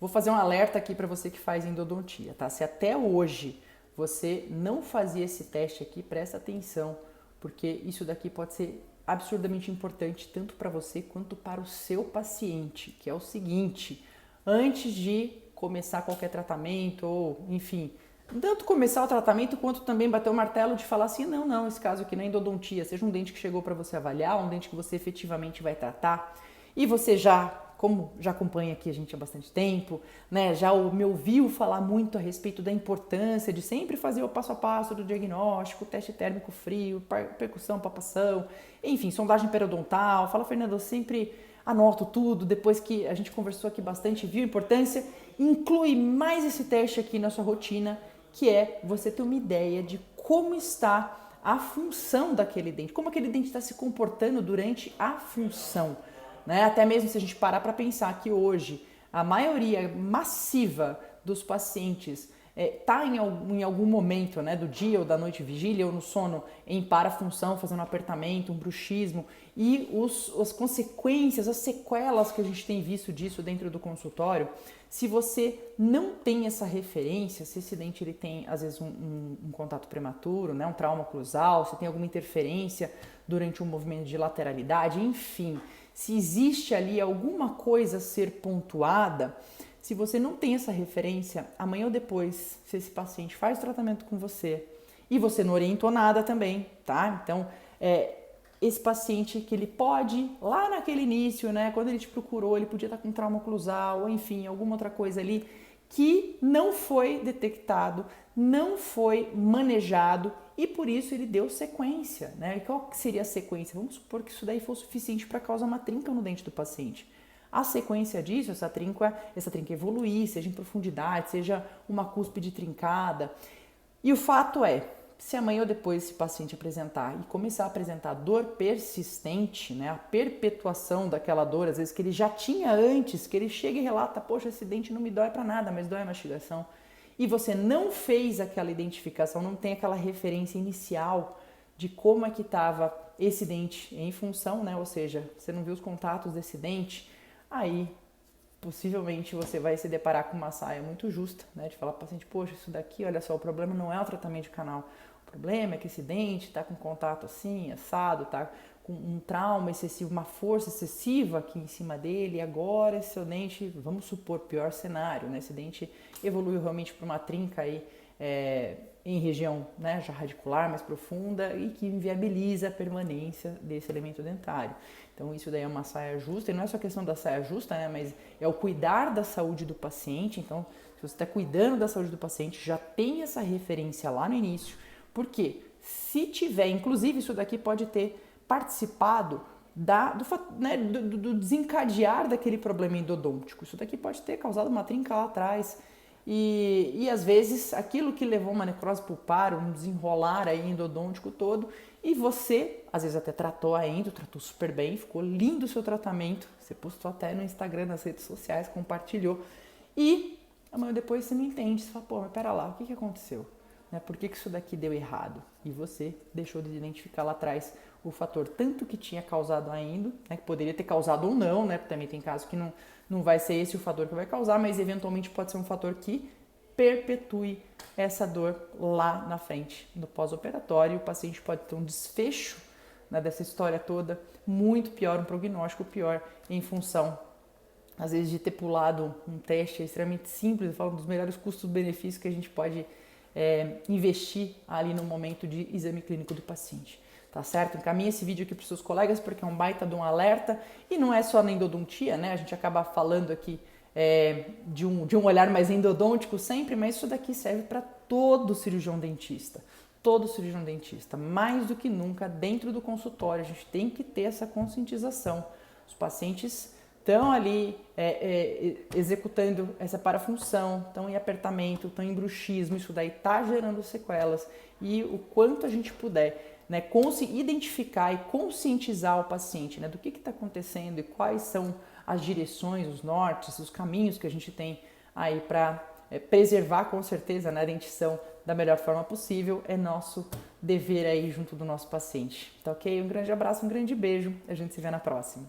vou fazer um alerta aqui para você que faz endodontia, tá? Se até hoje você não fazia esse teste aqui, presta atenção, porque isso daqui pode ser absurdamente importante tanto para você quanto para o seu paciente, que é o seguinte: antes de começar qualquer tratamento ou, enfim, tanto começar o tratamento quanto também bater o martelo de falar assim, não, esse caso aqui não é endodontia, seja um dente que chegou para você avaliar, um dente que você efetivamente vai tratar, e você já, como já acompanha aqui a gente há bastante tempo, né, já me ouviu falar muito a respeito da importância de sempre fazer o passo a passo do diagnóstico, teste térmico frio, percussão, palpação, enfim, sondagem periodontal. Fala, Fernando, eu sempre anoto tudo, depois que a gente conversou aqui bastante, viu a importância, inclui mais esse teste aqui na sua rotina, que é você ter uma ideia de como está a função daquele dente, como aquele dente está se comportando durante a função, né? Até mesmo se a gente parar para pensar que hoje a maioria massiva dos pacientes está em algum momento, né, do dia ou da noite, vigília ou no sono, em parafunção, fazendo um apertamento, um bruxismo, e as consequências, as sequelas que a gente tem visto disso dentro do consultório. Se você não tem essa referência, se esse dente ele tem às vezes um contato prematuro, né, um trauma oclusal, se tem alguma interferência durante um movimento de lateralidade, enfim, se existe ali alguma coisa a ser pontuada, se você não tem essa referência, amanhã ou depois, se esse paciente faz o tratamento com você e você não orientou nada também, tá? Então, esse paciente que ele pode, lá naquele início, né, quando ele te procurou, ele podia estar com trauma oclusal, ou enfim, alguma outra coisa ali, que não foi detectado, não foi manejado e por isso ele deu sequência, né? E qual seria a sequência? Vamos supor que isso daí for suficiente para causar uma trinca no dente do paciente. A sequência disso, essa trinca evoluir, seja em profundidade, seja uma cúspide trincada. E o fato é, se amanhã ou depois esse paciente apresentar e começar a apresentar dor persistente, né, a perpetuação daquela dor, às vezes que ele já tinha antes, que ele chega e relata, poxa, esse dente não me dói para nada, mas dói a mastigação, e você não fez aquela identificação, não tem aquela referência inicial de como é que estava esse dente em função, né, ou seja, você não viu os contatos desse dente, aí possivelmente você vai se deparar com uma saia muito justa, né? De falar para o paciente, poxa, isso daqui, olha só, o problema não é o tratamento de canal, o problema é que esse dente está com contato assim, assado, está com um trauma excessivo, uma força excessiva aqui em cima dele, e agora esse seu dente, vamos supor, pior cenário, né? Esse dente evoluiu realmente para uma trinca aí, em região, né, já radicular, mais profunda, e que inviabiliza a permanência desse elemento dentário. Então isso daí é uma saia justa, e não é só questão da saia justa, né, mas é o cuidar da saúde do paciente. Então, se você está cuidando da saúde do paciente, já tem essa referência lá no início, porque se tiver, inclusive isso daqui pode ter participado do desencadear daquele problema endodôntico. Isso daqui pode ter causado uma trinca lá atrás, e às vezes aquilo que levou uma necrose pulpar, um desenrolar aí endodôntico todo, e você às vezes até tratou a endo, tratou super bem, ficou lindo o seu tratamento, você postou até no Instagram, nas redes sociais, compartilhou, e amanhã depois você não entende, você fala, pô, mas pera lá, o que aconteceu? Né? Por que isso daqui deu errado? E você deixou de identificar lá atrás o fator tanto que tinha causado a endo, né, que poderia ter causado ou não, né, também tem casos que não vai ser esse o fator que vai causar, mas eventualmente pode ser um fator que perpetue essa dor lá na frente, no pós-operatório. O paciente pode ter um desfecho, né, dessa história toda muito pior, um prognóstico pior, em função, às vezes, de ter pulado um teste extremamente simples. Eu falo dos melhores custos-benefícios que a gente pode investir ali no momento de exame clínico do paciente. Tá certo? Encaminhe esse vídeo aqui para os seus colegas, porque é um baita de um alerta, e não é só na endodontia, né? A gente acaba falando aqui de um olhar mais endodôntico sempre, mas isso daqui serve para todo cirurgião dentista. Todo cirurgião dentista, mais do que nunca, dentro do consultório, a gente tem que ter essa conscientização. Os pacientes estão ali executando essa parafunção, estão em apertamento, estão em bruxismo, isso daí está gerando sequelas, e o quanto a gente puder, né, identificar e conscientizar o paciente, né, do que está acontecendo e quais são as direções, os nortes, os caminhos que a gente tem aí para preservar com certeza, né, a dentição da melhor forma possível, é nosso dever aí junto do nosso paciente. Tá ok? Um grande abraço, um grande beijo, a gente se vê na próxima.